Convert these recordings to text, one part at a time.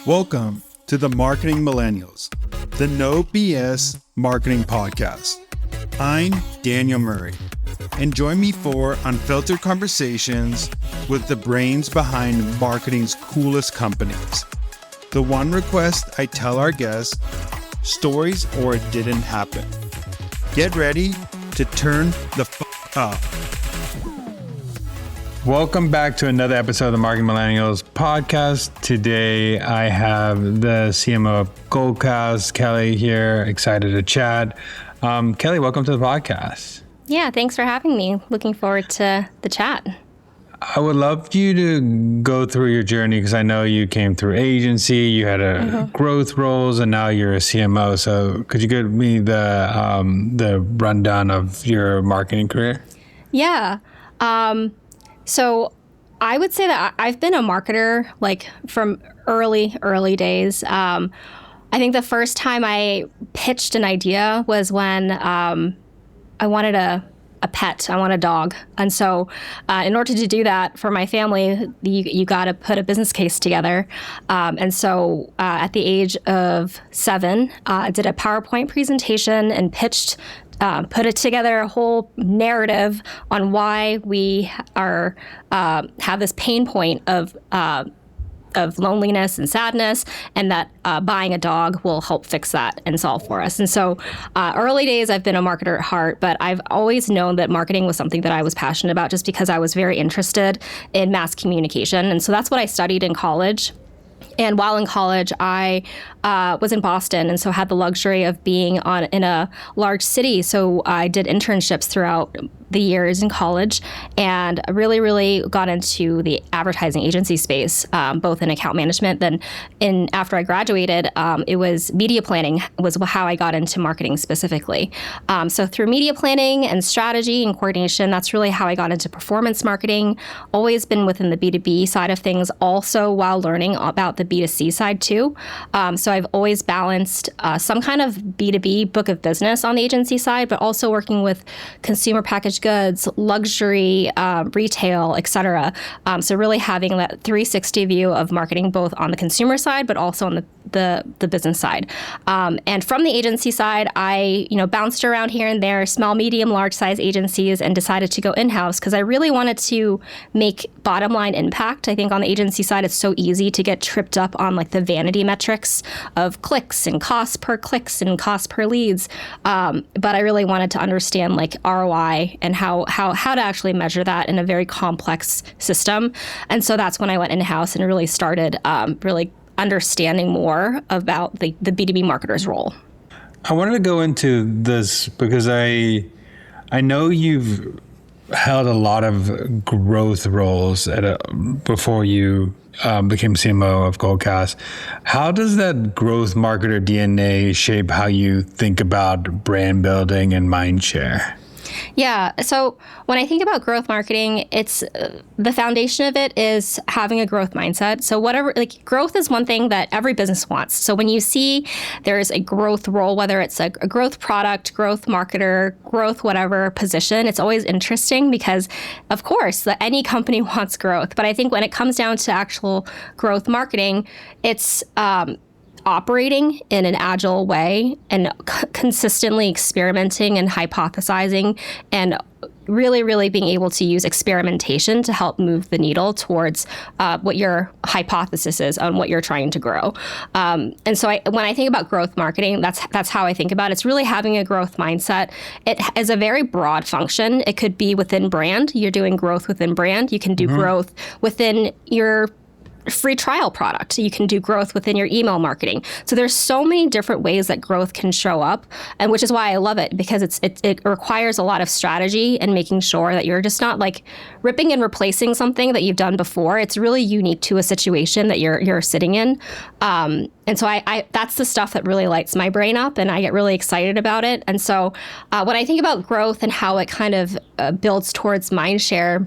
Welcome to the Marketing Millennials, the No BS Marketing Podcast. I'm Daniel Murray, and join me for unfiltered conversations with the brains behind marketing's coolest companies. The one request I tell our guests, stories or it didn't happen. Get ready to turn the up. Welcome back to another episode of the Marketing Millennials podcast. Today I have the CMO of Goldcast, Kelly, here, excited to chat. Kelly, welcome to the podcast. Yeah, thanks for having me. Looking forward to the chat. I would love you to go through your journey because I know you came through agency, you had growth roles, and now you're a CMO. So could you give me the rundown of your marketing career? Yeah. So I would say that I've been a marketer like from early days. I think the first time I pitched an idea was when I wanted a pet. I want a dog. And so in order to do that for my family, you got to put a business case together. And so at the age of 7, I did a PowerPoint presentation and pitched put it together a whole narrative on why we are have this pain point of loneliness and sadness, and that buying a dog will help fix that and solve for us. And so early days, I've been a marketer at heart, but I've always known that marketing was something that I was passionate about just because I was very interested in mass communication. And so that's what I studied in college. And while in college, I was in Boston, and so had the luxury of being in a large city. So I did internships throughout the years in college, and really got into the advertising agency space, both in account management. Then, after I graduated, it was media planning was how I got into marketing specifically. So through media planning and strategy and coordination, that's really how I got into performance marketing. Always been within the B2B side of things, also while learning about the B2C side too. So I've always balanced some kind of B2B book of business on the agency side, but also working with consumer packaged goods, luxury, retail, et cetera. So really having that 360 view of marketing, both on the consumer side, but also on the business side. And from the agency side, I bounced around here and there, small, medium, large size agencies, and decided to go in-house because I really wanted to make bottom line impact. I think on the agency side, it's so easy to get tripped up on like the vanity metrics of clicks and cost per clicks and cost per leads. But I really wanted to understand like ROI and how to actually measure that in a very complex system. And so that's when I went in-house and really started really understanding more about the B2B marketer's role. I wanted to go into this because I know you've held a lot of growth roles before you became CMO of Goldcast. How does that growth marketer DNA shape how you think about brand building and mind share? Yeah. So when I think about growth marketing, it's the foundation of it is having a growth mindset. So growth is one thing that every business wants. So when you see there's a growth role, whether it's a growth product, growth marketer, growth whatever position, it's always interesting because, of course, any company wants growth. But I think when it comes down to actual growth marketing, it's operating in an agile way and consistently experimenting and hypothesizing and really being able to use experimentation to help move the needle towards what your hypothesis is on what you're trying to grow. And so when I think about growth marketing, that's how I think about it. It's really having a growth mindset. It is a very broad function. It could be within brand. You're doing growth within brand. You can do growth within your free trial product. You can do growth within your email marketing. So there's so many different ways that growth can show up, and which is why I love it, because it requires a lot of strategy and making sure that you're just not like ripping and replacing something that you've done before. It's really unique to a situation that you're sitting in. And so I that's the stuff that really lights my brain up, and I get really excited about it. And so when I think about growth and how it kind of builds towards mindshare,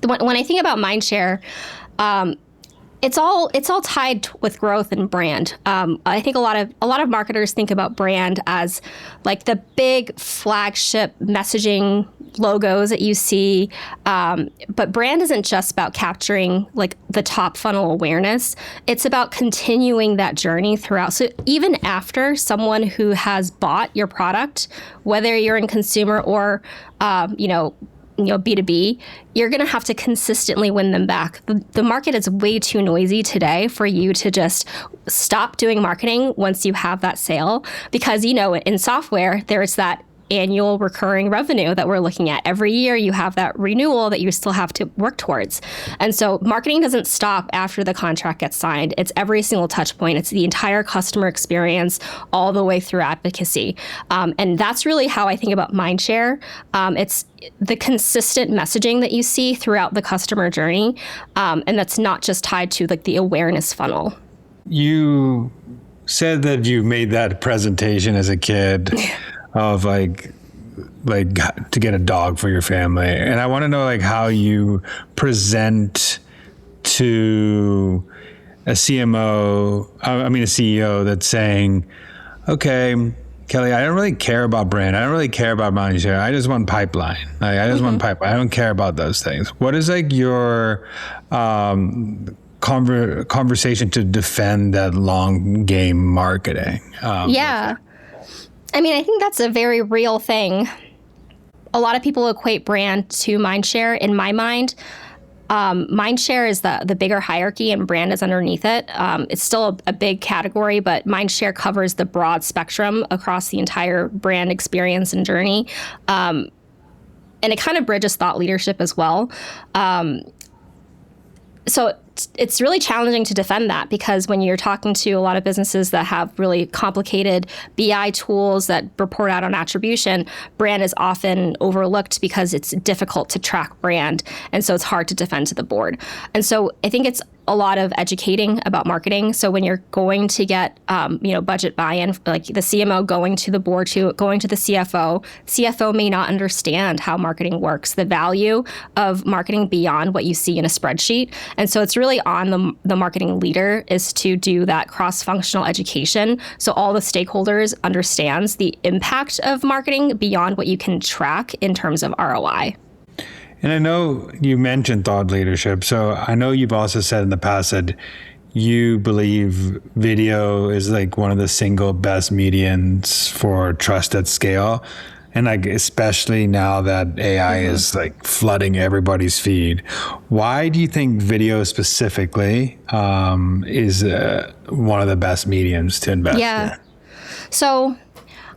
when I think about mindshare, It's all tied with growth and brand. I think a lot of marketers think about brand as like the big flagship messaging logos that you see, but brand isn't just about capturing like the top funnel awareness. It's about continuing that journey throughout. So even after someone who has bought your product, whether you're in consumer or B2B, you're going to have to consistently win them back. The market is way too noisy today for you to just stop doing marketing once you have that sale, because, in software, there's that annual recurring revenue that we're looking at. Every year you have that renewal that you still have to work towards. And so marketing doesn't stop after the contract gets signed. It's every single touch point. It's the entire customer experience all the way through advocacy. And that's really how I think about mindshare. It's the consistent messaging that you see throughout the customer journey. And that's not just tied to like the awareness funnel. You said that you made that presentation as a kid of like to get a dog for your family. And I want to know like how you present to a CMO, a CEO that's saying, okay, Kelly, I don't really care about brand. I don't really care about mind share. I just want pipeline. Like, I just want pipeline. I don't care about those things. What is like your conversation to defend that long game marketing? I think that's a very real thing. A lot of people equate brand to mindshare. In my mind, mindshare is the bigger hierarchy and brand is underneath it. It's still a big category, but mindshare covers the broad spectrum across the entire brand experience and journey. And it kind of bridges thought leadership as well. So it's really challenging to defend that, because when you're talking to a lot of businesses that have really complicated BI tools that report out on attribution, brand is often overlooked because it's difficult to track brand. And so it's hard to defend to the board. And so I think it's a lot of educating about marketing. So when you're going to get, budget buy-in, like the CMO going to the board, going to the CFO may not understand how marketing works, the value of marketing beyond what you see in a spreadsheet. And so it's really on the marketing leader is to do that cross-functional education. So all the stakeholders understands the impact of marketing beyond what you can track in terms of ROI. And I know you mentioned thought leadership. So I know you've also said in the past that you believe video is like one of the single best mediums for trust at scale. And like, especially now that AI is like flooding everybody's feed. Why do you think video specifically is one of the best mediums to invest in? So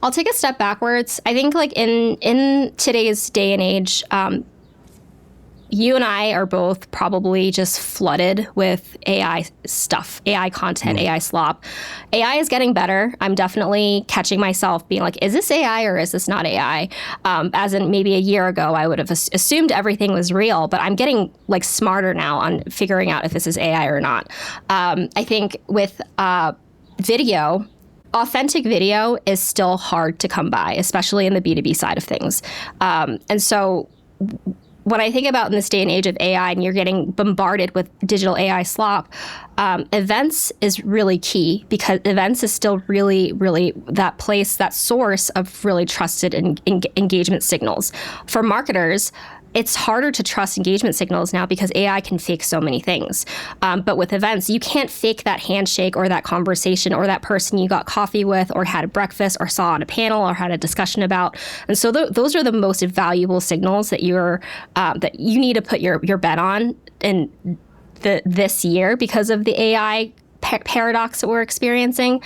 I'll take a step backwards. I think like in today's day and age, you and I are both probably just flooded with AI stuff, AI content, AI slop. AI is getting better. I'm definitely catching myself being like, is this AI or is this not AI? As in maybe a year ago, I would have assumed everything was real, but I'm getting like smarter now on figuring out if this is AI or not. I think with video, authentic video is still hard to come by, especially in the B2B side of things. And so when I think about in this day and age of AI and you're getting bombarded with digital AI slop, events is really key, because events is still really, really that place, that source of really trusted engagement signals. For marketers, it's harder to trust engagement signals now because AI can fake so many things. But with events, you can't fake that handshake or that conversation or that person you got coffee with or had breakfast or saw on a panel or had a discussion about. And so those are the most valuable signals that that you need to put your bet on in this year because of the AI paradox that we're experiencing.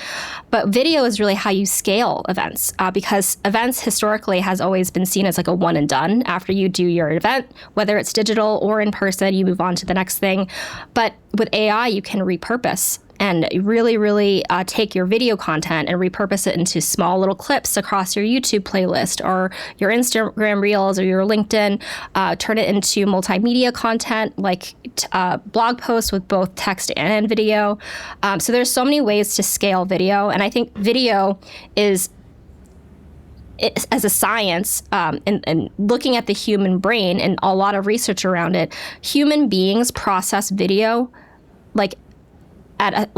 But video is really how you scale events, because events historically has always been seen as like a one and done. After you do your event, whether it's digital or in person, you move on to the next thing. But with AI, you can repurpose and really, really take your video content and repurpose it into small little clips across your YouTube playlist or your Instagram Reels or your LinkedIn, turn it into multimedia content like blog posts with both text and video. So there's so many ways to scale video. And I think video is, as a science, and looking at the human brain and a lot of research around it, human beings process video like at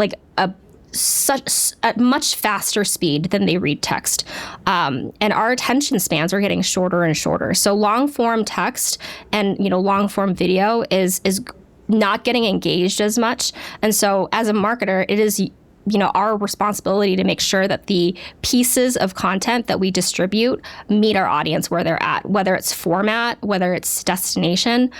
much faster speed than they read text. And our attention spans are getting shorter and shorter. So long form text and, long form video is not getting engaged as much. And so as a marketer, it is our responsibility to make sure that the pieces of content that we distribute meet our audience where they're at, whether it's format, whether it's destination,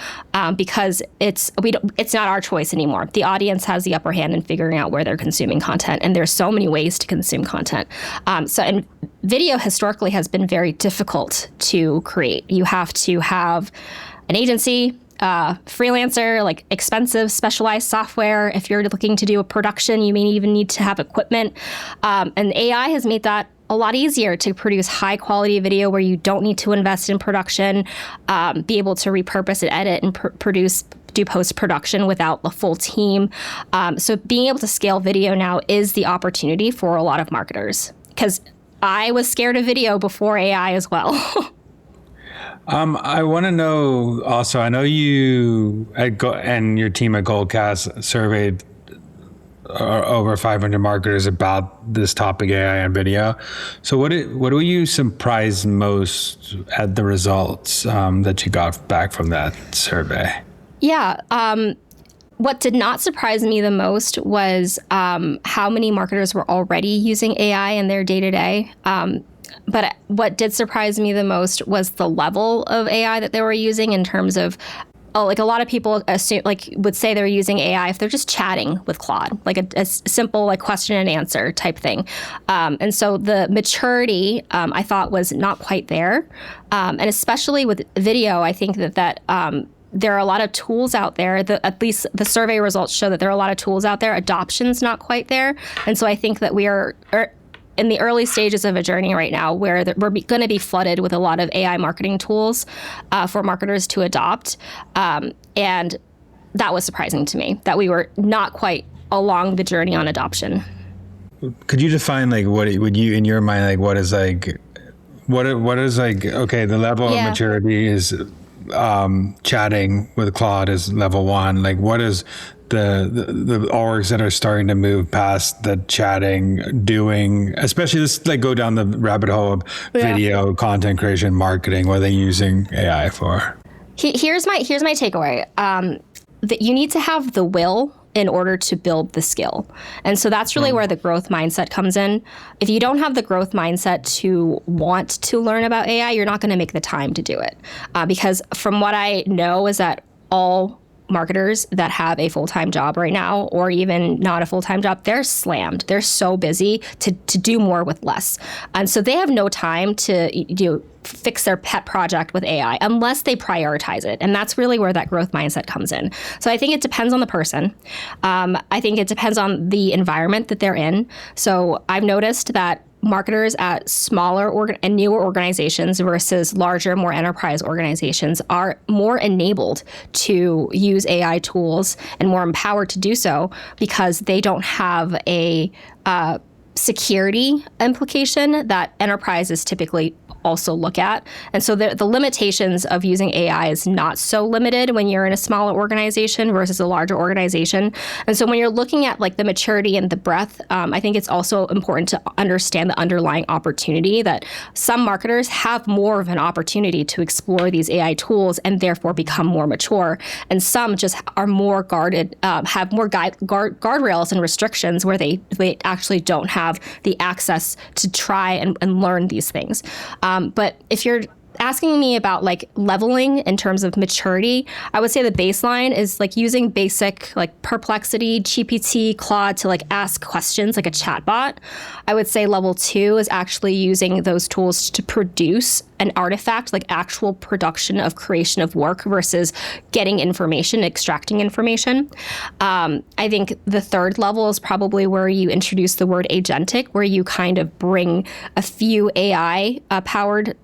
because it's not our choice anymore. The audience has the upper hand in figuring out where they're consuming content, and there's so many ways to consume content. And video historically has been very difficult to create. You have to have an agency, freelancer, like expensive specialized software. If you're looking to do a production, you may even need to have equipment. And AI has made that a lot easier to produce high quality video where you don't need to invest in production, be able to repurpose and edit and do post-production without the full team. So being able to scale video now is the opportunity for a lot of marketers, because I was scared of video before AI as well. I want to know also, I know you and your team at Goldcast surveyed over 500 marketers about this topic, AI and video. So what were you surprised most at the results that you got back from that survey? Yeah. What did not surprise me the most was how many marketers were already using AI in their day-to-day. But what did surprise me the most was the level of AI that they were using, in terms of, a lot of people would say they're using AI if they're just chatting with Claude, like a simple question and answer type thing. And so the maturity, I thought, was not quite there. And especially with video, I think that there are a lot of tools out there. At least the survey results show that there are a lot of tools out there. Adoption's not quite there. And so I think that we are in the early stages of a journey right now where we're going to be flooded with a lot of AI marketing tools for marketers to adopt. And that was surprising to me, that we were not quite along the journey on adoption. Could you define what would you, in your mind, what is okay, the level of maturity is chatting with Claude is level one. What is the orgs that are starting to move past the chatting, doing, especially this, go down the rabbit hole of video content creation, marketing? What are they using AI for? Here's my takeaway. That you need to have the will in order to build the skill. And so that's really where the growth mindset comes in. If you don't have the growth mindset to want to learn about AI, you're not going to make the time to do it. Because from what I know is that all marketers that have a full-time job right now, or even not a full-time job, they're slammed. They're so busy to do more with less. And so they have no time to fix their pet project with AI unless they prioritize it. And that's really where that growth mindset comes in. So I think it depends on the person. I think it depends on the environment that they're in. So I've noticed that marketers at smaller and newer organizations versus larger, more enterprise organizations are more enabled to use AI tools and more empowered to do so, because they don't have a security implication that enterprises typically also look at. And so the limitations of using AI is not so limited when you're in a smaller organization versus a larger organization. And so when you're looking at the maturity and the breadth, I think it's also important to understand the underlying opportunity, that some marketers have more of an opportunity to explore these AI tools and therefore become more mature. And some just are more guarded, have more guardrails and restrictions where they actually don't have the access to try and learn these things. But if you're asking me about leveling in terms of maturity, I would say the baseline is using basic Perplexity, GPT, Claude to ask questions like a chatbot. I would say level 2 is actually using those tools to produce an artifact, actual production of creation of work versus getting information, extracting information. I think the third level is probably where you introduce the word agentic, where you kind of bring a few AI powered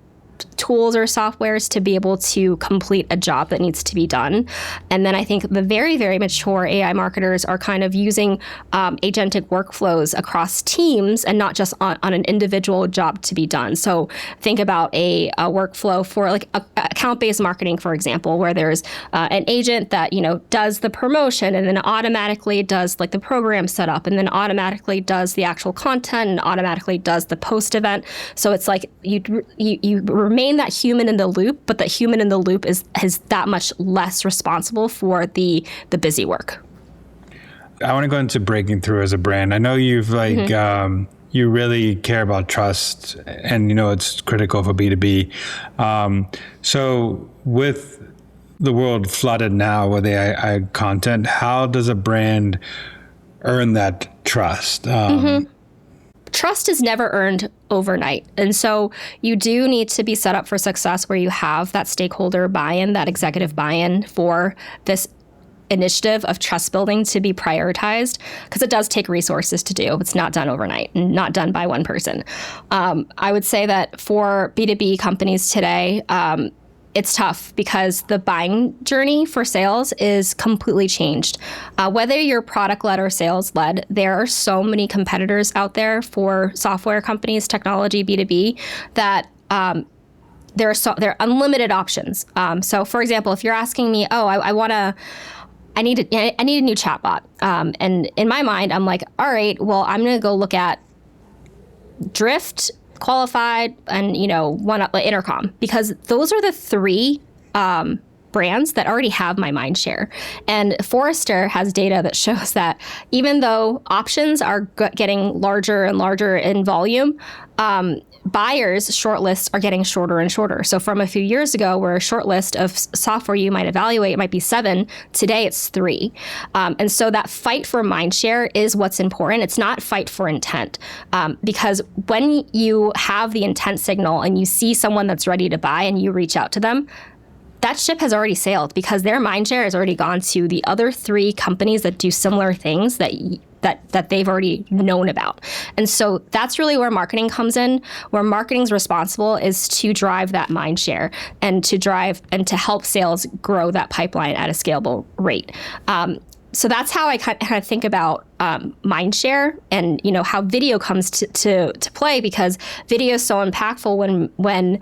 tools or softwares to be able to complete a job that needs to be done. And then I think the very, very mature AI marketers are kind of using agentic workflows across teams and not just on an individual job to be done. So think about a workflow for like account-based marketing, for example, where there's an agent that, does the promotion and then automatically does like the program setup and then automatically does the actual content and automatically does the post event. So it's like you remain that human in the loop, but that human in the loop is that much less responsible for the busy work. I want to go into breaking through as a brand. I know you've you really care about trust, and it's critical for B2B. So with the world flooded now with AI content, how does a brand earn that trust? Trust is never earned overnight. And so you do need to be set up for success where you have that stakeholder buy-in, that executive buy-in for this initiative of trust building to be prioritized, because it does take resources to do. It's not done overnight and not done by one person. I would say that for B2B companies today, it's tough because the buying journey for sales is completely changed. Whether you're product-led or sales-led, there are so many competitors out there for software companies, technology, B2B, that there are unlimited options. So, for example, if you're asking me, I need a new chatbot, and in my mind, I'm like, all right, well, I'm going to go look at Drift, Qualified, and Intercom, because those are the three brands that already have my mind share. And Forrester has data that shows that even though options are getting larger and larger in volume, buyers' shortlists are getting shorter and shorter. So from a few years ago, where a shortlist of software you might evaluate might be 7, today it's 3. And so that fight for mind share is what's important. It's not fight for intent. Because when you have the intent signal and you see someone that's ready to buy and you reach out to them, that ship has already sailed because their mind share has already gone to the other 3 companies that do similar things that they've already known about. And so that's really where marketing comes in. Where marketing's responsible is to drive that mind share and to help sales grow that pipeline at a scalable rate. So that's how I kind of think about mind share and how video comes to play, because video is so impactful when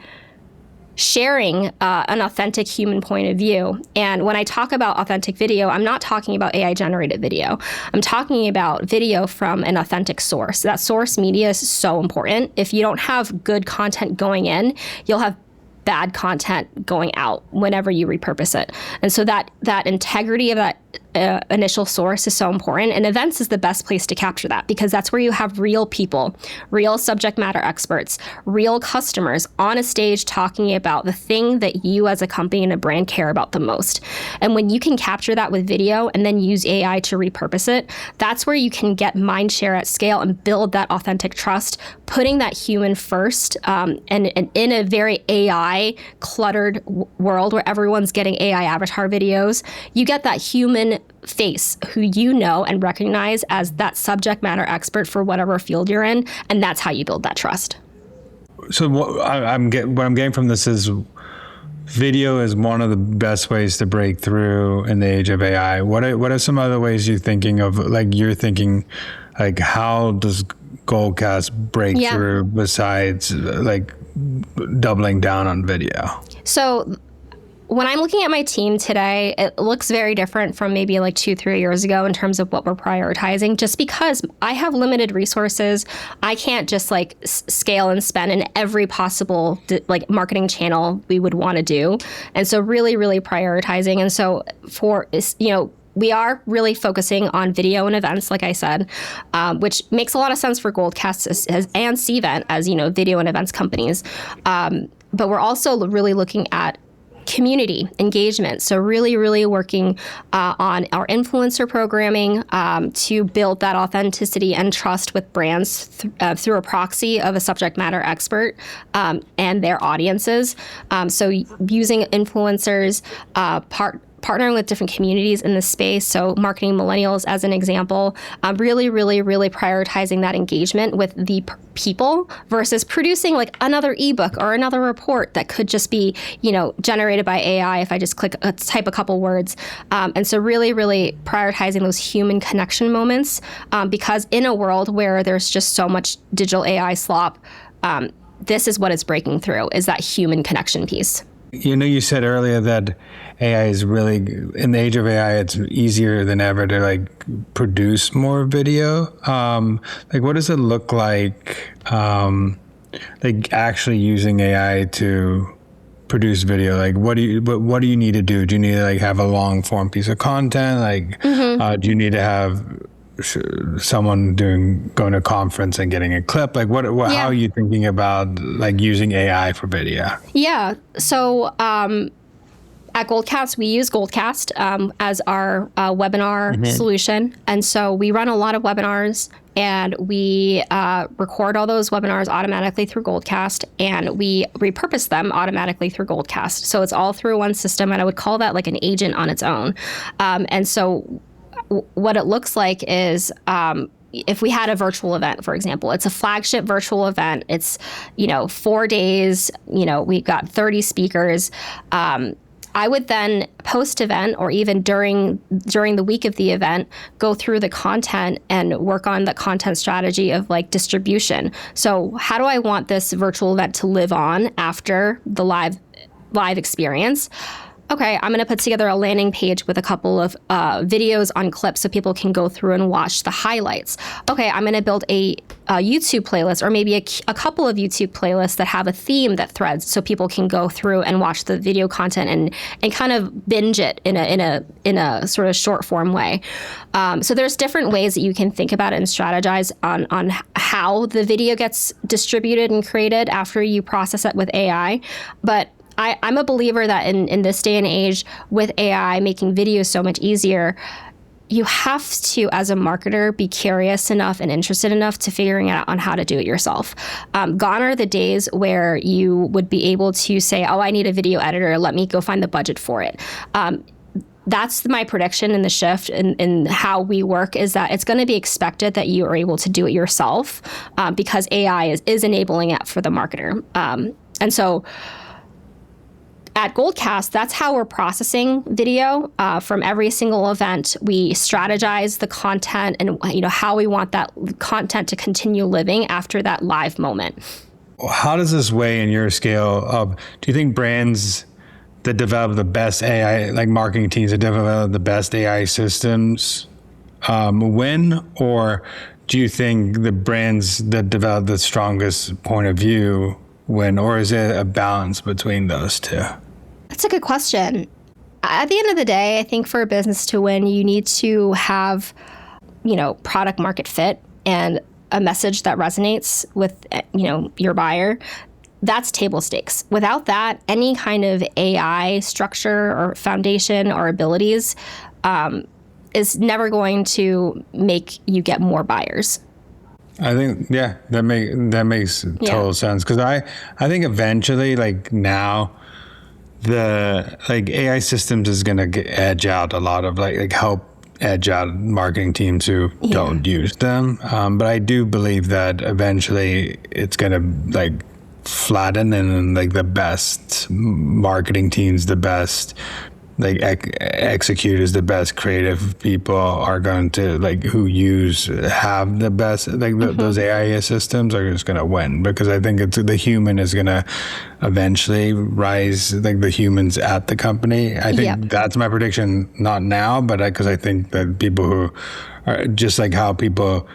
sharing an authentic human point of view. And when I talk about authentic video, I'm not talking about AI generated video. I'm talking about video from an authentic source. That source media is so important. If you don't have good content going in, you'll have bad content going out whenever you repurpose it. And so that integrity of that initial source is so important. And events is the best place to capture that, because that's where you have real people, real subject matter experts, real customers on a stage talking about the thing that you as a company and a brand care about the most. And when you can capture that with video and then use AI to repurpose it, that's where you can get mind share at scale and build that authentic trust, putting that human first. And in a very AI cluttered world where everyone's getting AI avatar videos, you get that human face who you know and recognize as that subject matter expert for whatever field you're in, and that's how you build that trust. So what I'm getting from this is video is one of the best ways to break through in the age of AI. What are some other ways you're thinking of? How does Goldcast break through besides doubling down on video? So when I'm looking at my team today, it looks very different from maybe 2-3 years ago in terms of what we're prioritizing, just because I have limited resources. I can't just scale and spend in every possible marketing channel we would want to do. And so really, really prioritizing. And so we are really focusing on video and events, like I said, which makes a lot of sense for Goldcast and Cvent as, video and events companies. But we're also really looking at community engagement. So really, really working on our influencer programming to build that authenticity and trust with brands through a proxy of a subject matter expert and their audiences. So using influencers, partnering with different communities in this space. So marketing millennials as an example, really, really, really prioritizing that engagement with the people versus producing like another ebook or another report that could just be, generated by AI if I just type a couple words. And so really, really prioritizing those human connection moments, because in a world where there's just so much digital AI slop, this is what is breaking through, is that human connection piece. You said earlier that AI is really, in the age of AI, it's easier than ever to like produce more video. What does it look like actually using AI to produce video? Like, what do you need to do? Do you need to like have a long form piece of content? Like, do you need to have someone going to a conference and getting a clip? Like how are you thinking about like using AI for video? Yeah. So at Goldcast, we use Goldcast as our webinar solution. And so we run a lot of webinars, and we record all those webinars automatically through Goldcast, and we repurpose them automatically through Goldcast. So it's all through one system, and I would call that like an agent on its own. And so what it looks like is if we had a virtual event, for example, it's a flagship virtual event. It's, 4 days, we've got 30 speakers. I would then post-event or even during the week of the event, go through the content and work on the content strategy of like distribution. So how do I want this virtual event to live on after the live experience? Okay, I'm going to put together a landing page with a couple of videos on clips so people can go through and watch the highlights. Okay, I'm going to build a YouTube playlist, or maybe a couple of YouTube playlists that have a theme that threads so people can go through and watch the video content and kind of binge it in a sort of short form way. So there's different ways that you can think about it and strategize on how the video gets distributed and created after you process it with AI. But I'm a believer that in this day and age, with AI making videos so much easier, you have to, as a marketer, be curious enough and interested enough to figuring out on how to do it yourself. Gone are the days where you would be able to say, oh, I need a video editor, let me go find the budget for it. That's my prediction in the shift in how we work, is that it's going to be expected that you are able to do it yourself because AI is enabling it for the marketer. And so at Goldcast, that's how we're processing video from every single event. We strategize the content and how we want that content to continue living after that live moment. How does this weigh in your scale of, do you think brands that develop the best AI, like marketing teams that develop the best AI systems win? Or do you think the brands that develop the strongest point of view win? Or is it a balance between those two? That's a good question. At the end of the day, I think for a business to win, you need to have, product market fit and a message that resonates with, your buyer. That's table stakes. Without that, any kind of AI structure or foundation or abilities is never going to make you get more buyers. I think, that makes total sense. Because I think eventually, like now, the AI systems is going to edge out a lot of help edge out marketing teams who don't use them. But I do believe that eventually it's going to flatten, and the best marketing teams, the best executors, the best creative people are going to have the best those AI systems are just going to win, because I think the human is going to eventually rise, the humans at the company. I think that's my prediction, not now, but because I think that people who are just how people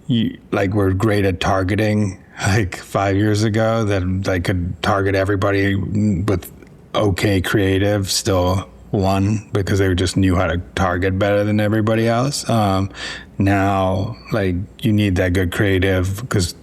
were great at targeting 5 years ago, that they could target everybody with okay creative, still won because they just knew how to target better than everybody else. Now, you need that good creative because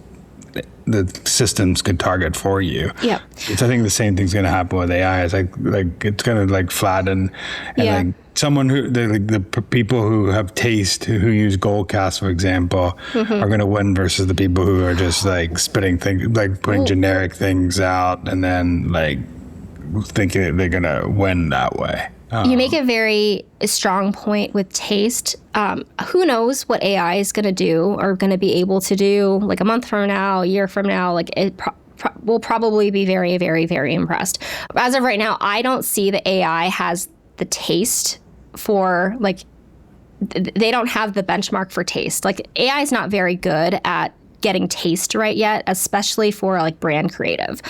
the systems could target for you. Yeah. So I think the same thing's going to happen with AI. It's it's going to flatten, and someone who the people who have taste, who use Goldcast, for example, are going to win versus the people who are just spitting things, putting generic things out, and then thinking that they're going to win that way. You make a very strong point with taste. Who knows what AI is going to do or going to be able to do like a month from now, a year from now. Like we'll probably be very, very, very impressed. As of right now, I don't see that AI has the taste for like, they don't have the benchmark for taste. Like AI is not very good at getting taste right yet, especially for like brand creative.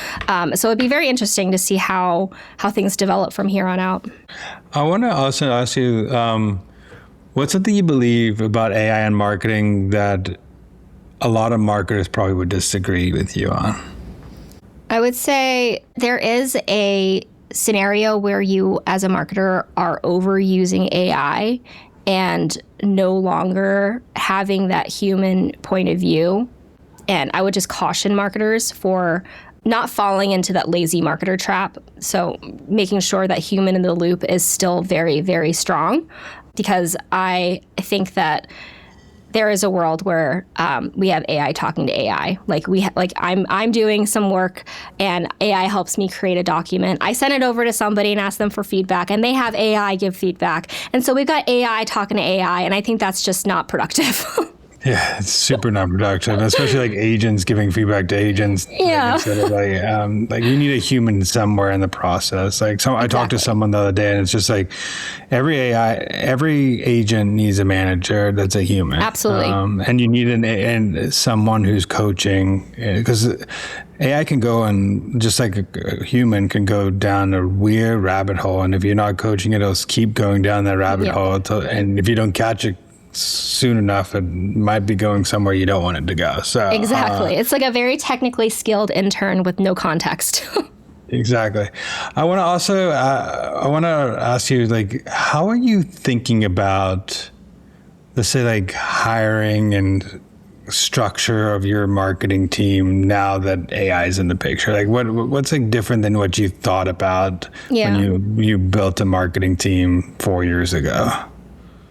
So it'd be very interesting to see how things develop from here on out. I want to also ask you, what's something you believe about AI and marketing that a lot of marketers probably would disagree with you on? I would say there is a scenario where you, as a marketer, are overusing AI and no longer having that human point of view. And I would just caution marketers for not falling into that lazy marketer trap. So making sure that human in the loop is still very, very strong, because I think that there is a world where we have AI talking to AI. I'm doing some work and AI helps me create a document. I send it over to somebody and ask them for feedback, and they have AI give feedback. And so we've got AI talking to AI, and I think that's just not productive. Yeah, it's super non-productive, especially like agents giving feedback to agents. Yeah. Instead of like you need a human somewhere in the process. I talked to someone the other day, and it's just like every agent needs a manager that's a human. Absolutely. And you need someone who's coaching, because AI can go, and just like a human can go down a weird rabbit hole, and if you're not coaching it, it'll keep going down that rabbit hole. And if you don't catch it soon enough, it might be going somewhere you don't want it to go. So exactly. It's like a very technically skilled intern with no context. Exactly. I want to ask you, like, how are you thinking about, let's say, like hiring and structure of your marketing team now that AI is in the picture? Like what's like different than what you thought about when you built a marketing team 4 years ago?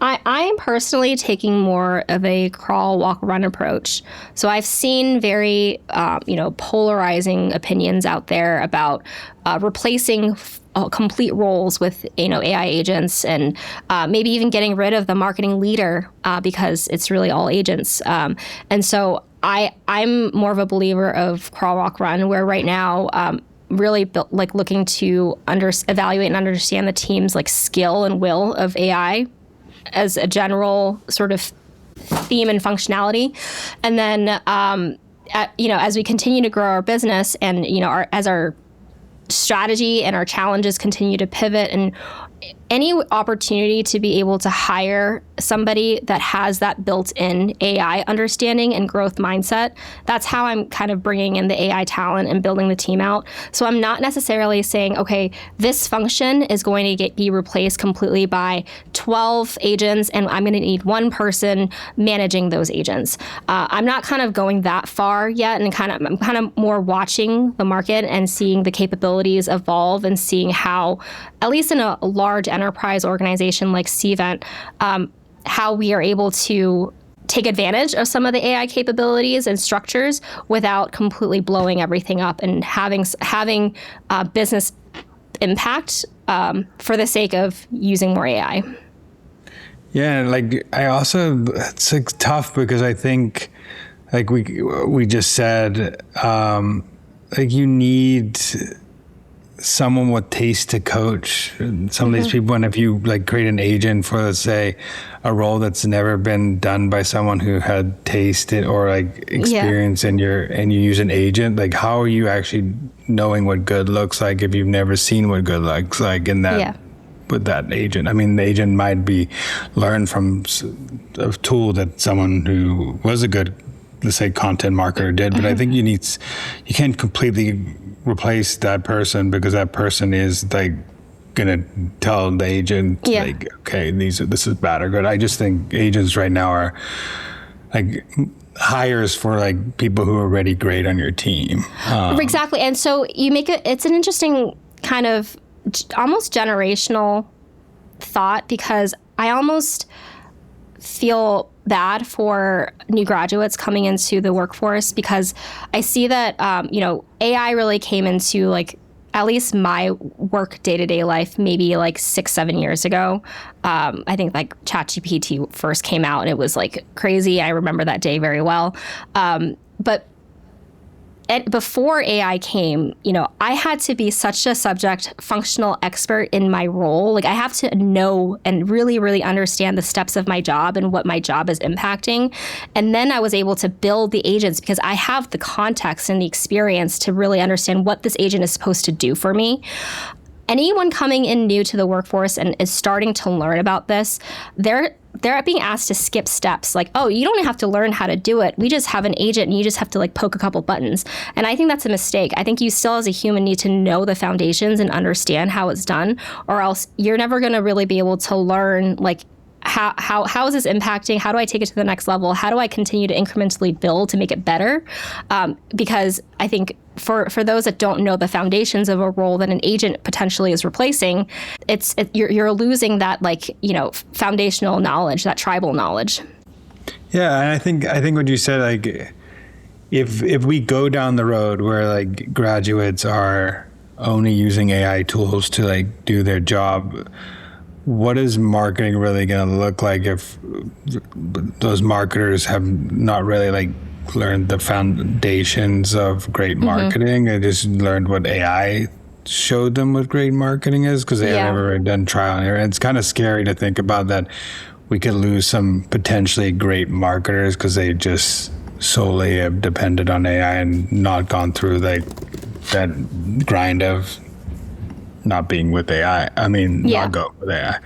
I am personally taking more of a crawl, walk, run approach. So I've seen very, polarizing opinions out there about replacing complete roles with, AI agents, and maybe even getting rid of the marketing leader because it's really all agents. And so I'm more of a believer of crawl, walk, run, where right now, really looking to evaluate and understand the team's like skill and will of AI as a general sort of theme and functionality. And then, as we continue to grow our business and, as our strategy and our challenges continue to pivot, and any opportunity to be able to hire somebody that has that built-in AI understanding and growth mindset, that's how I'm kind of bringing in the AI talent and building the team out. So I'm not necessarily saying, okay, this function is going to be replaced completely by 12 agents, and I'm going to need one person managing those agents. I'm not kind of going that far yet, and I'm kind of more watching the market and seeing the capabilities evolve and seeing how, at least in a large enterprise organization like Cvent, how we are able to take advantage of some of the AI capabilities and structures without completely blowing everything up and having business impact for the sake of using more AI. Yeah, like it's like tough because I think, like we just said, like you need someone with taste to coach some of these people. And if you like create an agent for, let's say, a role that's never been done by someone who had tasted or like experience, and you use an agent, like how are you actually knowing what good looks like if you've never seen what good looks like in that with that agent? I mean, the agent might be learned from a tool that someone who was a good, let's say, content marketer did, but I think you can't completely replace that person, because that person is like gonna tell the agent like, okay, this is bad or good. I just think agents right now are like hires for like people who are already great on your team. Exactly. And so it's an interesting kind of almost generational thought, because I almost feel bad for new graduates coming into the workforce, because I see that, AI really came into like at least my work day-to-day life, maybe like 6-7 years ago. I think like ChatGPT first came out and it was like crazy. I remember that day very well. But before AI came, I had to be such a subject functional expert in my role. Like I have to know and really, really understand the steps of my job and what my job is impacting. And then I was able to build the agents because I have the context and the experience to really understand what this agent is supposed to do for me. Anyone coming in new to the workforce and is starting to learn about this, they're being asked to skip steps. Like, oh, you don't have to learn how to do it. We just have an agent and you just have to like poke a couple buttons. And I think that's a mistake. I think you still as a human need to know the foundations and understand how it's done, or else you're never going to really be able to learn like how is this impacting? How do I take it to the next level? How do I continue to incrementally build to make it better? Because I think for those that don't know the foundations of a role that an agent potentially is replacing, you're losing that foundational knowledge, that tribal knowledge. Yeah, and I think what you said, like if we go down the road where like graduates are only using AI tools to like do their job, what is marketing really going to look like if those marketers have not really like learned the foundations of great marketing? They just learned what AI showed them what great marketing is because they have never done trial and error. And it's kind of scary to think about that we could lose some potentially great marketers because they just solely have depended on AI and not gone through like that grind of not being with AI. Not go with AI.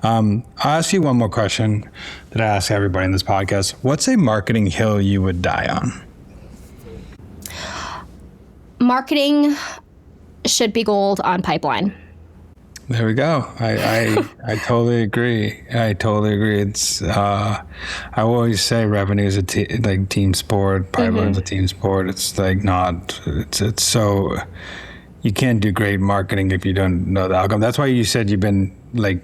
I'll ask you one more question that I ask everybody in this podcast. What's a marketing hill you would die on? Marketing should be gold on pipeline. There we go. I totally agree. It's I always say revenue is a team sport. Pipeline's a team sport. It's like not. It's so. You can't do great marketing if you don't know the outcome. That's why you said you've been like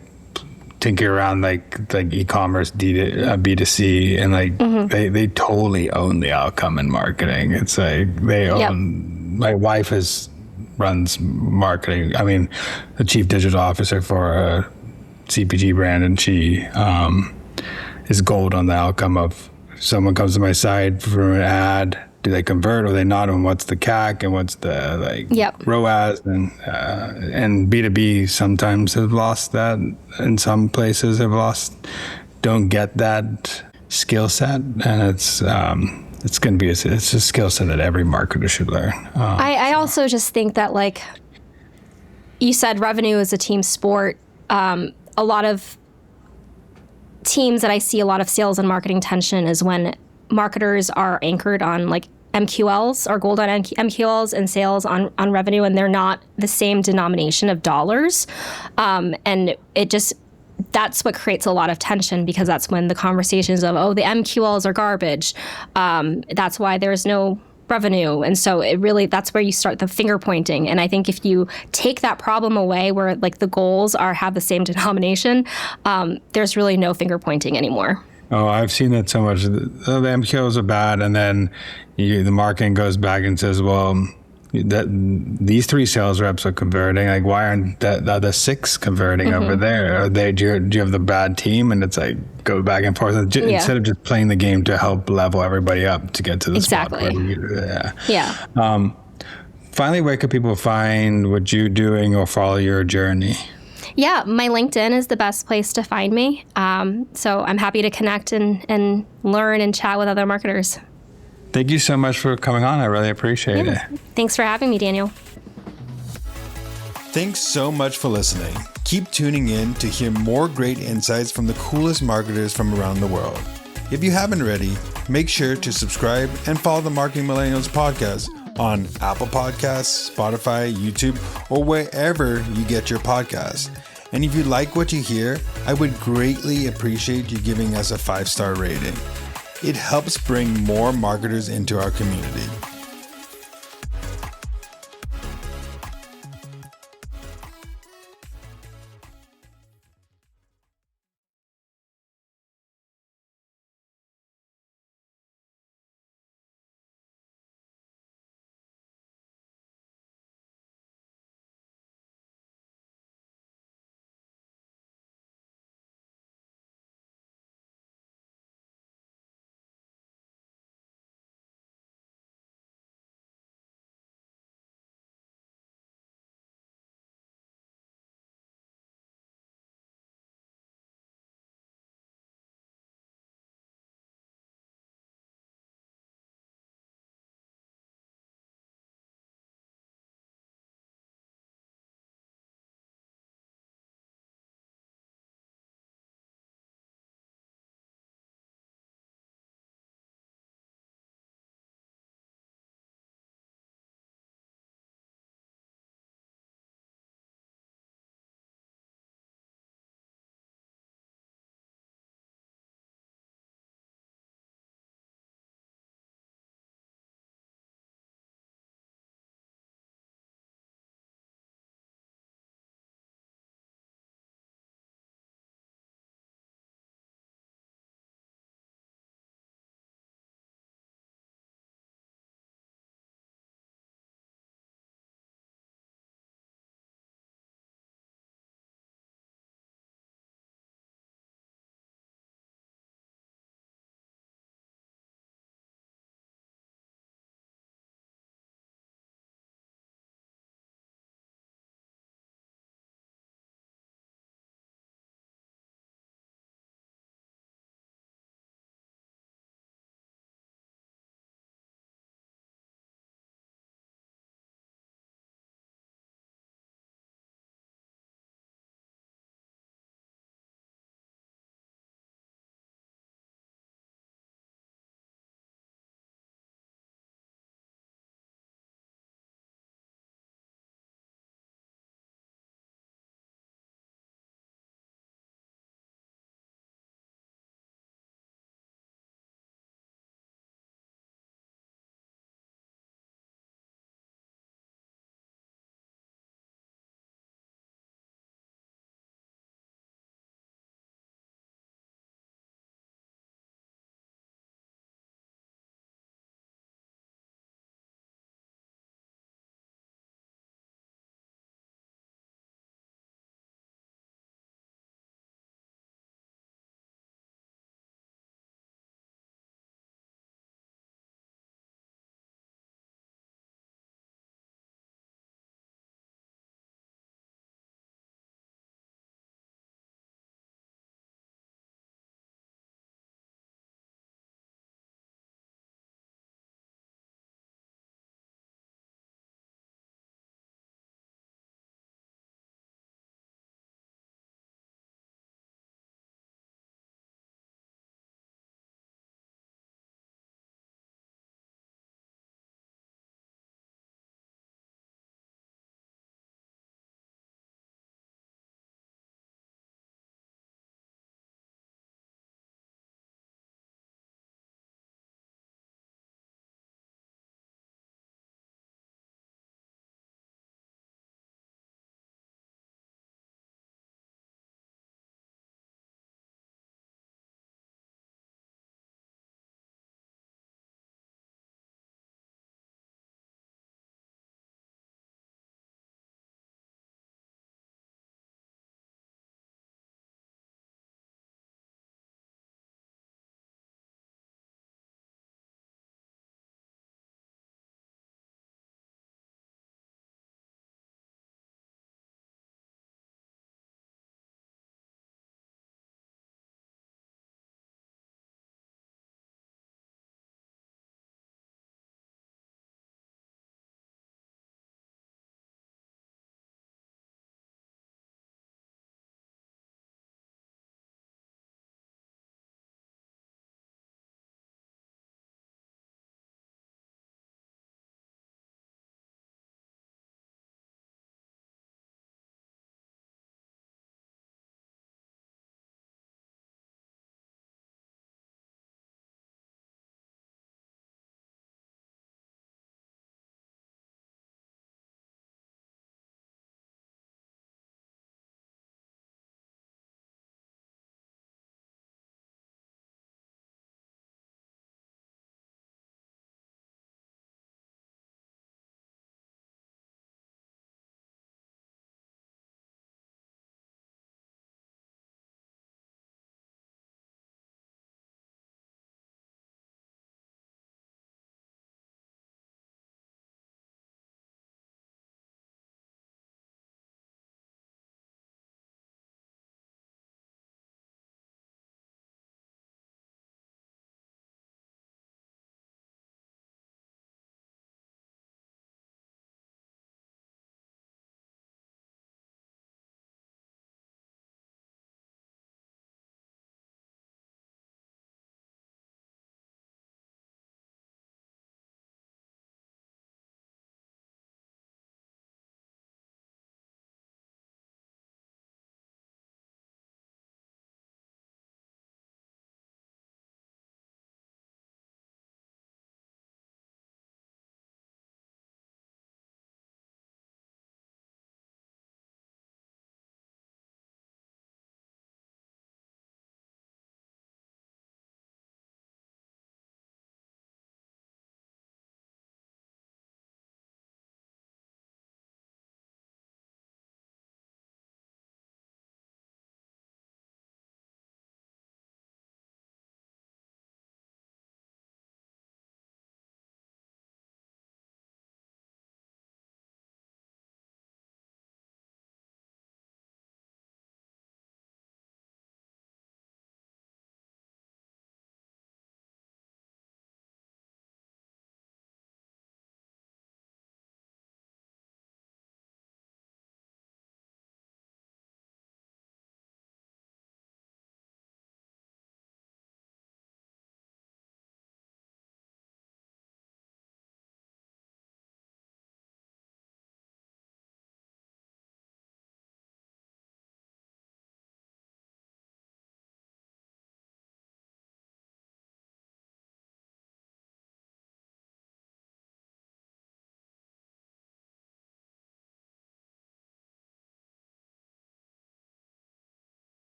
tinkering around like e-commerce B2C and like they totally own the outcome in marketing. It's like they own. My wife runs marketing. The chief digital officer for a CPG brand, and she is gold on the outcome of someone comes to my site for an ad. Do they convert or they not? And what's the CAC and what's the ROAS? And B2B sometimes have lost that. In some places don't get that skill set. And it's going to be, it's a skill set that every marketer should learn. I also just think that like you said, revenue is a team sport. A lot of teams that I see a lot of sales and marketing tension is when marketers are anchored on like MQLs or gold on MQLs and sales on revenue, and they're not the same denomination of dollars. And that's what creates a lot of tension, because that's when the conversations of, oh, the MQLs are garbage. That's why there's no revenue. And so that's where you start the finger pointing. And I think if you take that problem away where like the goals have the same denomination, there's really no finger pointing anymore. Oh, I've seen that so much. The MQLs are bad, and then the marketing goes back and says, well, these 3 sales reps are converting. Like, why aren't the other 6 converting over there? Do you have the bad team? And it's like, go back and forth. Instead of just playing the game to help level everybody up to get to the spot. Finally, where can people find what you're doing or follow your journey? Yeah, my LinkedIn is the best place to find me. So I'm happy to connect and learn and chat with other marketers. Thank you so much for coming on. I really appreciate it. Thanks for having me, Daniel. Thanks so much for listening. Keep tuning in to hear more great insights from the coolest marketers from around the world. If you haven't already, make sure to subscribe and follow the Marketing Millennials podcast on Apple Podcasts, Spotify, YouTube, or wherever you get your podcasts. And if you like what you hear, I would greatly appreciate you giving us a 5-star rating. It helps bring more marketers into our community.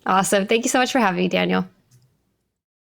Awesome. Thank you so much for having me, Daniel.